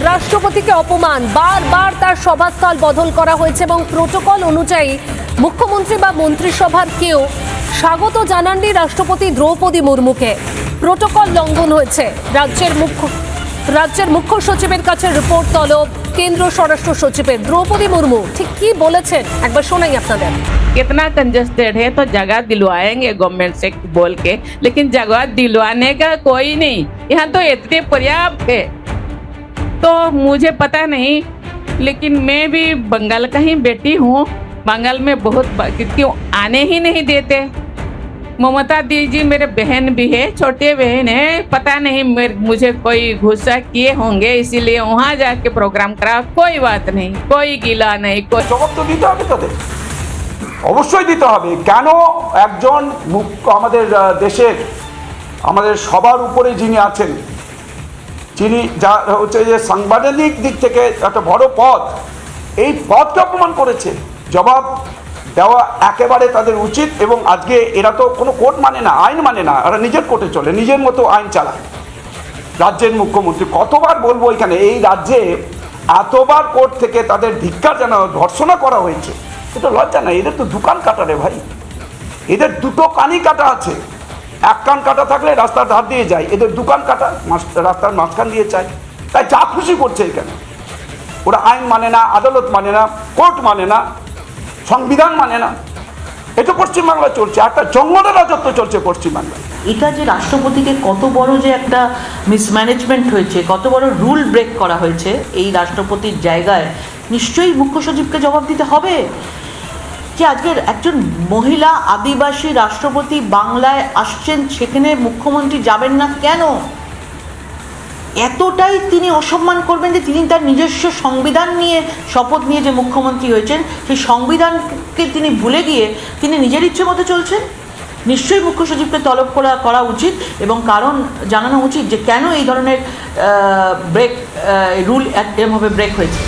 রাষ্ট্রপতিকে অপমান, বারবার তার সভাস্থল বদল করা হয়েছে এবং প্রোটোকল অনুযায়ী মুখ্যমন্ত্রী বা মন্ত্রিসভার কেউ স্বাগত জানাননি রাষ্ট্রপতি দ্রৌপদী মুর্মুকে। প্রোটোকল লঙ্ঘন হয়েছে। রাজ্যের মুখ্য সচিবের কাছে রিপোর্ট তলব কেন্দ্র স্বরাষ্ট্র সচিবের। দ্রৌপদী মুর্মু ঠিক কি বলেছেন একবার শোনাই আপনাদের। कितना कंजस्टेड है तो जगह दिलवाएंगे गवर्नमेंट से बोल के, लेकिन जगह दिलवाने का कोई नहीं। यहाँ तो इतने पर्याप्त है, तो मुझे पता नहीं, लेकिन मैं भी बंगाल का ही बेटी हूँ। बंगाल में बहुत क्यों आने ही नहीं देते। ममता दीदी मेरे बहन भी है, छोटे बहन है, पता नहीं मुझे कोई गुस्सा किए होंगे, इसीलिए वहाँ जाके प्रोग्राम करा। कोई बात नहीं, कोई गिला नहीं, कोई জবাব তো দিতে হবে তাদের, অবশ্যই দিতে হবে। কেন একজন আমাদের দেশের আমাদের সবার উপরে যিনি আছেন, যিনি যা হচ্ছে যে সাংবিধানিক দিক থেকে একটা বড় পদ, এই পদকে অপমান করেছে, জবাব দেওয়া একেবারে তাদের উচিত। এবং আজকে এরা তো কোনো কোর্ট মানে না, আইন মানে না, এরা নিজের কোর্টে চলে, নিজের মতো আইন চালায়। রাজ্যের মুখ্যমন্ত্রী, কতবার বলবো এখানে, এই রাজ্যে এতবার কোর্ট থেকে তাদের ধিক্কার জানানো, ধর্ষণা করা হয়েছে, এটা লজ্জা নাই। এদের তো দুকান কাটা রে ভাই, এদের দুটো কানই কাটা আছে। এক কান কাটা থাকলে রাস্তার ধার দিয়ে যায়, এদের দুকান কাটা, রাস্তার মাঝখান দিয়ে চায়। তাই যা খুশি করছে এখানে। ওরা আইন মানে না, আদালত মানে না, কোর্ট মানে না, সংবিধান মানে না। এটা পশ্চিমবাংলায় চলছে, একটা জঙ্গলের রাজত্ব চলছে পশ্চিমবাংলায়। এটা যে রাষ্ট্রপতিকে কত বড় যে একটা মিসম্যানেজমেন্ট হয়েছে, কত বড় রুল ব্রেক করা হয়েছে এই রাষ্ট্রপতির জায়গায়, নিশ্চয়ই মুখ্য সচিবকে জবাব দিতে হবে। যে আজকের একজন মহিলা আদিবাসী রাষ্ট্রপতি বাংলায় আসছেন, সেখানে মুখ্যমন্ত্রী যাবেন না কেন? এতটাই তিনি অসম্মান করবেন যে তিনি তার নিজস্ব সংবিধান নিয়ে শপথ নিয়ে যে মুখ্যমন্ত্রী হয়েছেন, সেই সংবিধানকে তিনি ভুলে গিয়ে তিনি নিজের ইচ্ছে মতো চলছেন। নিশ্চয়ই মুখ্য সচিবকে তলব করা উচিত এবং কারণ জানানো উচিত যে কেন এই ধরনের রুল এরমভাবে ব্রেক হয়েছে।